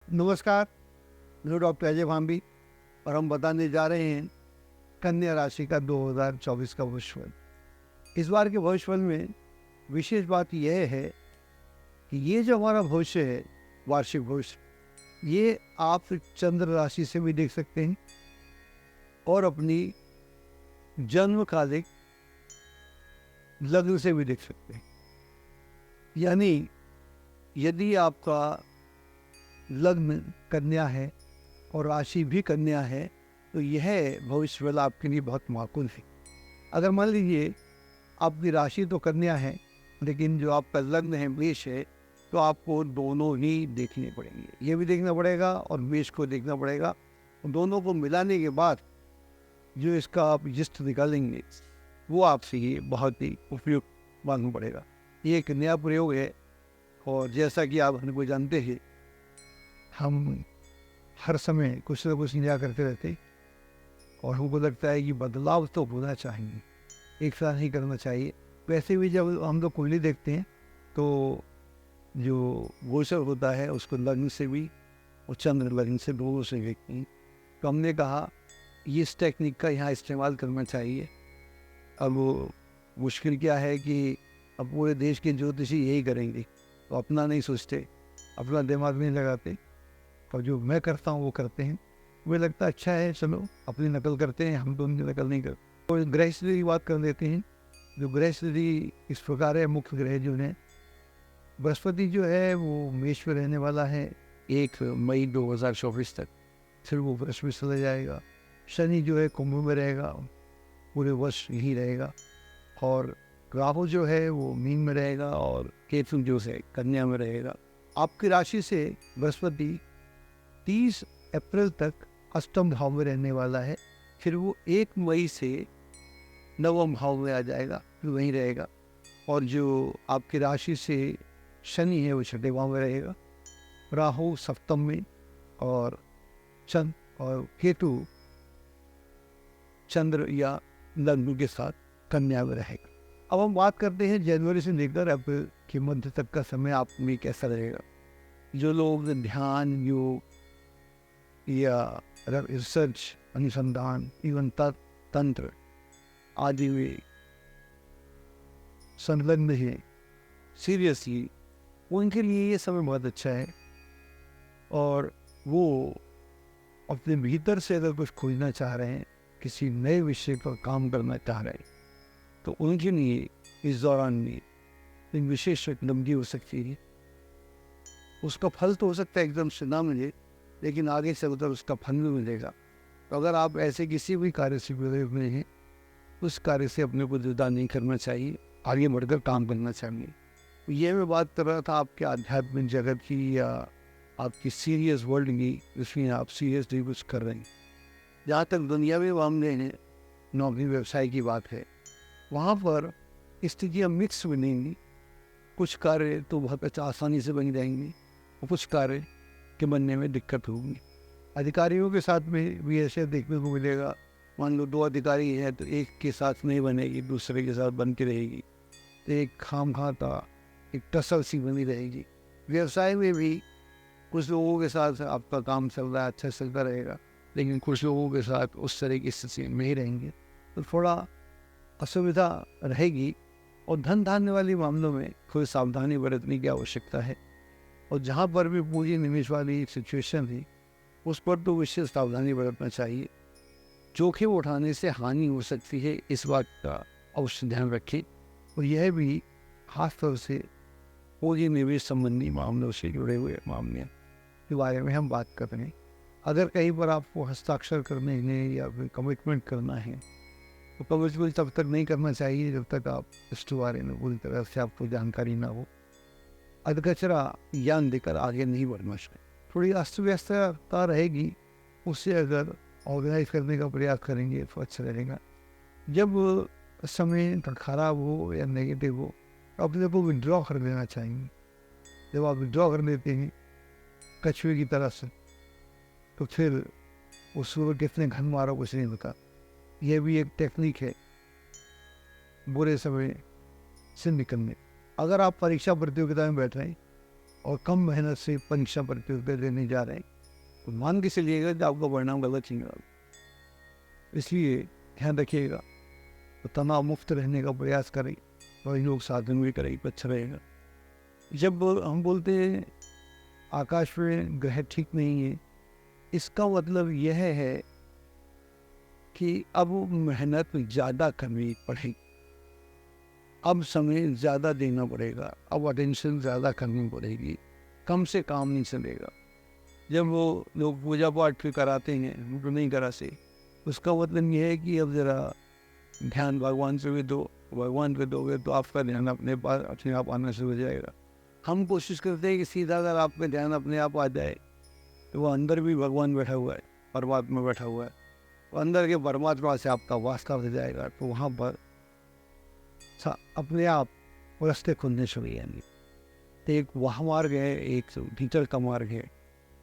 नमस्कार, मैं डॉक्टर अजय भांबी और हम बताने जा रहे हैं कन्या राशि का 2024 का भविष्यफल। इस बार के भविष्यफल में विशेष बात यह है कि ये जो हमारा भविष्य है, वार्षिक भविष्य, ये आप चंद्र राशि से भी देख सकते हैं और अपनी जन्मकालिक लग्न से भी देख सकते हैं। यानी यदि आपका लग्न कन्या है और राशि भी कन्या है तो यह भविष्यफल आपके लिए बहुत माकूल है। अगर मान लीजिए आपकी राशि तो कन्या है लेकिन जो आपका लग्न है मेष है, तो आपको दोनों ही देखने पड़ेंगे। ये भी देखना पड़ेगा और मेष को देखना पड़ेगा। दोनों को मिलाने के बाद जो इसका आप जिस्ट निकालेंगे वो आपसे ये बहुत ही उपयुक्त मालूम पड़ेगा। ये एक नया प्रयोग है और जैसा कि आप हमको जानते हैं, हम हर समय कुछ ना कुछ नया करते रहते और हमको लगता है कि बदलाव तो होना चाहिए, एक साथ नहीं करना चाहिए। वैसे भी जब हम लोग कुंडली देखते हैं तो जो गोचर होता है उसको लग्न से भी और चंद्र लग्न से दोनों से देखते हैं। तो हमने कहा इस टेक्निक का यहाँ इस्तेमाल करना चाहिए। अब वो मुश्किल क्या है कि अब पूरे देश के ज्योतिषी यही करेंगे, तो अपना नहीं सोचते, अपना दिमाग नहीं लगाते और जो मैं करता हूँ वो करते हैं। मुझे लगता है अच्छा है, चलो अपनी नकल करते हैं, हम तो उनकी नकल नहीं करते। और ग्रह स्थिति की बात कर लेते हैं। जो ग्रह स्थिति इस प्रकार है, मुख्य ग्रह जो है, बृहस्पति जो है वो मेष में रहने वाला है 1 मई 2024 तक, फिर वो वृष में चला जाएगा। शनि जो है कुंभ में रहेगा, पूरे वर्ष यही रहेगा। और राहु जो है वो मीन में रहेगा और केतु जो है कन्या में रहेगा। आपकी राशि से बृहस्पति 30 अप्रैल तक अष्टम भाव में रहने वाला है, फिर वो 1 मई से नवम भाव में आ जाएगा, फिर वहीं रहेगा। और जो आपकी राशि से शनि है वो छठे भाव में रहेगा, राहु सप्तम में और चंद्र और केतु चंद्र या लग्न के साथ कन्या में रहेगा। अब हम बात करते हैं जनवरी से लेकर अब के मध्य तक का समय आप में कैसा रहेगा। जो लोग ध्यान, योग या रिसर्च, अनुसंधान, इवन तंत्र आदि में संलग्न है सीरियसली, उनके लिए ये समय बहुत अच्छा है। और वो अपने भीतर से अगर कुछ खोजना चाह रहे हैं, किसी नए विषय पर काम करना चाह रहे हैं, तो उनके लिए इस दौरान में एक विशेष उपलब्धि हो सकती है। उसका फल तो हो सकता है एकदम से ना मिले, लेकिन आगे से उधर उसका फल भी मिलेगा। तो अगर आप ऐसे किसी भी कार्य से जुड़े हुए हैं, उस कार्य से अपने को जुदा नहीं करना चाहिए, आगे बढ़कर काम करना चाहिए। ये मैं बात कर रहा था आपके आध्यात्मिक जगत की या आपकी सीरियस वर्ल्ड की, जिसमें आप सीरियसली कुछ कर रहे हैं। जहाँ तक दुनियावी मामले हैं, नौकरी व्यवसाय की बात है, वहाँ पर स्थितियाँ मिक्स बनेंगी। कुछ कार्य तो बहुत अच्छा आसानी से बन जाएंगे और कुछ कार्य के बनने में दिक्कत होगी। अधिकारियों के साथ में भी ऐसे देखने को मिलेगा। मान लो 2 अधिकारी हैं तो एक के साथ नहीं बनेगी, दूसरे के साथ बन के रहेगी, तो एक खामखाता एक टसल सी बनी रहेगी। व्यवसाय में भी कुछ लोगों के साथ आपका काम चल रहा है, अच्छा चलता रहेगा, लेकिन कुछ लोगों के साथ उस तरह की स्थिति में ही रहेंगे, तो थोड़ा असुविधा रहेगी। और धन धान्य वाले मामलों में थोड़ी सावधानी बरतने की आवश्यकता है। और जहाँ पर भी पूंजी निवेश वाली सिचुएशन थी, उस पर तो विशेष सावधानी बरतना चाहिए। जोखिम उठाने से हानि हो सकती है, इस बात का अवश्य ध्यान रखें। और यह भी खासतौर से पूंजी निवेश संबंधी मामलों से जुड़े हुए मामले के बारे में हम बात कर रहे हैं। अगर कहीं पर आपको हस्ताक्षर करने हैं या फिर कमिटमेंट करना है, तो कमिटमेंट तब तक नहीं करना चाहिए जब तक आप इसके बारे में पूरी तरह से आपको जानकारी ना हो। अधकचरा ज्ञान देकर आगे नहीं बढ़ना चाहिए। थोड़ी अस्त व्यस्तता रहेगी, उससे अगर ऑर्गेनाइज करने का प्रयास करेंगे तो अच्छा रहेगा। जब समय खराब हो या नेगेटिव हो, तो अपने को विड्रॉ कर लेना चाहिए। जब आप विड्रॉ कर लेते हैं कछुए की तरह से, तो फिर उस वक्त कितने घन मारो कुछ नहीं होता। यह भी एक टेक्निक है बुरे समय से निकलने। अगर आप परीक्षा प्रतियोगिता में बैठ रहे हैं और कम मेहनत से परीक्षा प्रतियोगिता देने जा रहे हैं, तो मान के चलिएगा कि आपका परिणाम गलत निकला। इसलिए ध्यान रखिएगा, तो तनाव मुक्त रहने का प्रयास करें, वही लोग साधन भी करें तो अच्छा रहेगा। जब हम बोलते हैं आकाश में ग्रह ठीक नहीं है, इसका मतलब यह है कि अब मेहनत ज़्यादा करनी पड़ेगी, अब समय ज़्यादा देना पड़ेगा, अब अटेंशन ज़्यादा करनी पड़ेगी, कम से काम नहीं चलेगा। जब वो लोग पूजा पाठ भी कराते हैं तो नहीं करा से, उसका मतलब ये है कि अब ज़रा ध्यान भगवान से भी दो, भगवान पे दोगे तो आपका ध्यान अपने पास अपने आप आना शुरू हो जाएगा। हम कोशिश करते हैं कि सीधा अगर आप पे ध्यान अपने आप आ जाए, तो वो अंदर भी भगवान बैठा हुआ है, परमात्मा बैठा हुआ है, तो अंदर के परमात्मा से आपका वास्ता हो जाएगा, तो वहाँ पर अपने आप रास्ते खुलने शुरू हो जाएंगे। तो एक वह मार्ग है, एक भीतर का मार्ग है।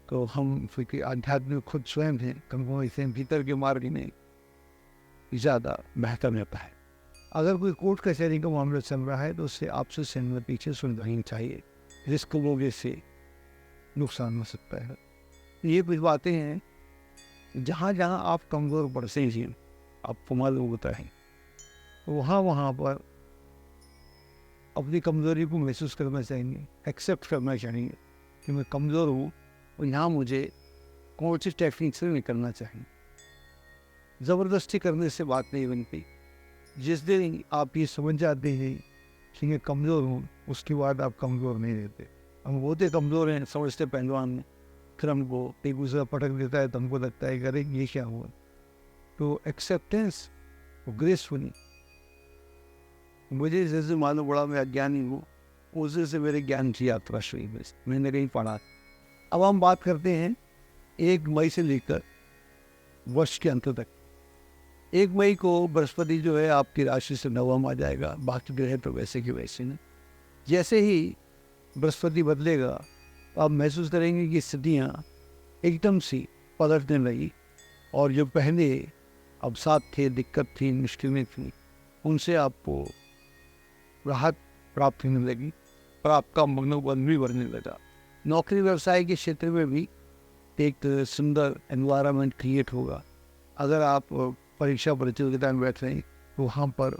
तो हम क्योंकि आध्यात्मिक खुद स्वयं हैं, कम इसे भीतर के मार्ग में ज़्यादा बेहतर रहता है। अगर कोई कोर्ट कचहरी का मामला चल रहा है तो उससे आपसे सहमति पीछे सुलझानी चाहिए, रिस्क लोगे से नुकसान हो सकता है। ये कुछ बातें हैं जहाँ जहाँ आप कमज़ोर पड़ते हैं, आपको मालूम होता है, वहाँ पर अपनी कमज़ोरी को महसूस करना चाहिए, एक्सेप्ट करना चाहिए कि मैं कमज़ोर हूँ और यहाँ मुझे कौन सी टेक्निक से निकलना चाहिए। ज़बरदस्ती करने से बात नहीं बनती। जिस दिन आप ये समझ जाते हैं कि मैं कमज़ोर हूँ, उसके बाद आप कमज़ोर नहीं रहते। हम होते कमज़ोर हैं, समझते पहलवान में, फिर हमको एक दूसरा पटक देता है तो हमको लगता है अरे ये क्या हुआ। तो एक्सेप्टेंस ग्रेसफुली, मुझे जैसे मालूम पड़ा मैं अज्ञानी हूँ, उसी से मेरे ज्ञान की यात्रा शुरू हुई, मैंने कहीं पढ़ा। अब हम बात करते हैं 1 मई से लेकर वर्ष के अंत तक। 1 मई को बृहस्पति जो है आपकी राशि से नवम आ जाएगा, बाकी ग्रह तो वैसे की वैसे नहीं। जैसे ही बृहस्पति बदलेगा तो आप महसूस करेंगे कि स्थितियाँ एकदम सी पलटने लगी, और जो पहले अब साथ थे, दिक्कत थी, मुश्किलें थी, उनसे आपको राहत प्राप्त होने लगी और आपका मनोबल भी बढ़ने लगा। नौकरी व्यवसाय के क्षेत्र में भी एक सुंदर एनवायरनमेंट क्रिएट होगा। अगर आप परीक्षा प्रतियोगिता में बैठ रहे हैं तो वहाँ पर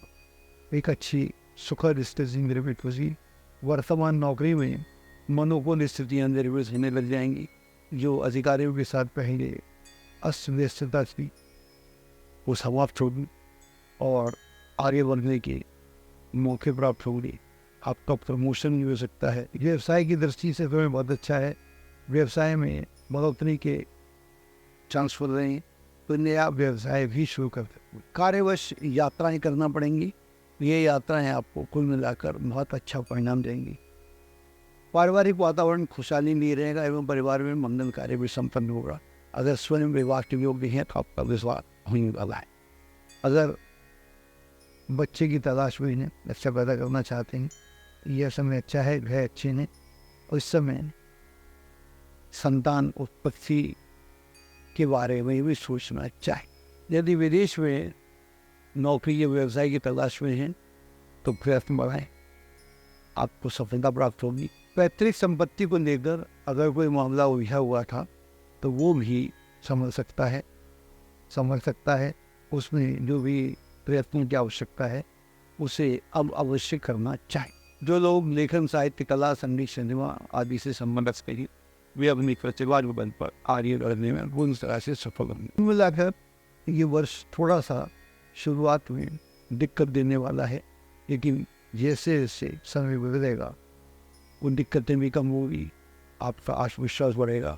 एक अच्छी सुखद स्थिति निर्मित होगी। वर्तमान नौकरी में मनोकूल स्थितियाँ निर्मित होने लग जाएंगी। जो अधिकारियों के साथ पहले अस्त व्यस्तता थी वो समाप्त होगी और आगे बढ़ने के मौके प्राप्त होंगे। आपका प्रमोशन भी हो सकता है। व्यवसाय की दृष्टि से तो बहुत अच्छा है। व्यवसाय में बढ़ोतरी के चांस हो रहे हैं, तो नया व्यवसाय भी शुरू कर सकते हैं। कार्यवश यात्राएं करना पड़ेंगी। ये यात्राएं आपको कुल मिलाकर बहुत अच्छा परिणाम देंगी। पारिवारिक वातावरण खुशहाली नहीं रहेगा एवं परिवार में मंगल कार्य भी संपन्न होगा। अगर स्वयं विवाह के योग्य हैं तो आपका विश्वास होने वाला है। अगर बच्चे की तलाश में हैं, बच्चा पैदा करना चाहते हैं, यह समय अच्छा है, ग्रह अच्छे हैं, और इस समय संतान उत्पत्ति के बारे में भी सोचना अच्छा है। यदि विदेश में नौकरी या व्यवसाय की तलाश में हैं तो प्रयत्न बढ़ाएं, आपको सफलता प्राप्त होगी। पैतृक संपत्ति को लेकर अगर कोई मामला उलझा हुआ था तो वो भी समझ सकता है। उसमें जो भी प्रयत्न की आवश्यकता है उसे अब अवश्य करना चाहिए। जो लोग लेखन, साहित्य, कला, संगीत, सिनेमा आदि से संबंधित हैं वे अपनी प्रतिभा बल पर आगे बढ़ने में पूर्ण तरह से सफल होंगे। मिलाकर ये वर्ष थोड़ा सा शुरुआत में दिक्कत देने वाला है, लेकिन जैसे जैसे समय बदलेगा वो दिक्कतें भी कम होगी, आपका आत्मविश्वास बढ़ेगा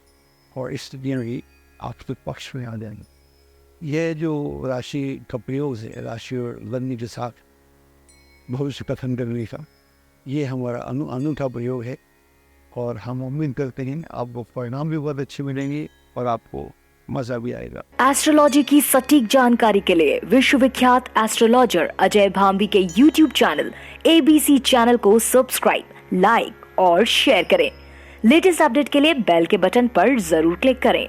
और स्थितियाँ भी आपके पक्ष में आ जाएंगी। यह जो राशि का प्रयोग है, राशि और लग्न के साथ भविष्य कथन करने का, ये हमारा अनूठा प्रयोग है और हम उम्मीद करते हैं आपको परिणाम भी बहुत अच्छे मिलेंगे और आपको मजा भी आएगा। एस्ट्रोलॉजी की सटीक जानकारी के लिए विश्वविख्यात एस्ट्रोलॉजर अजय भांबी के YouTube चैनल ABC चैनल को सब्सक्राइब, लाइक और शेयर करें। लेटेस्ट अपडेट के लिए बेल के बटन पर जरूर क्लिक करें।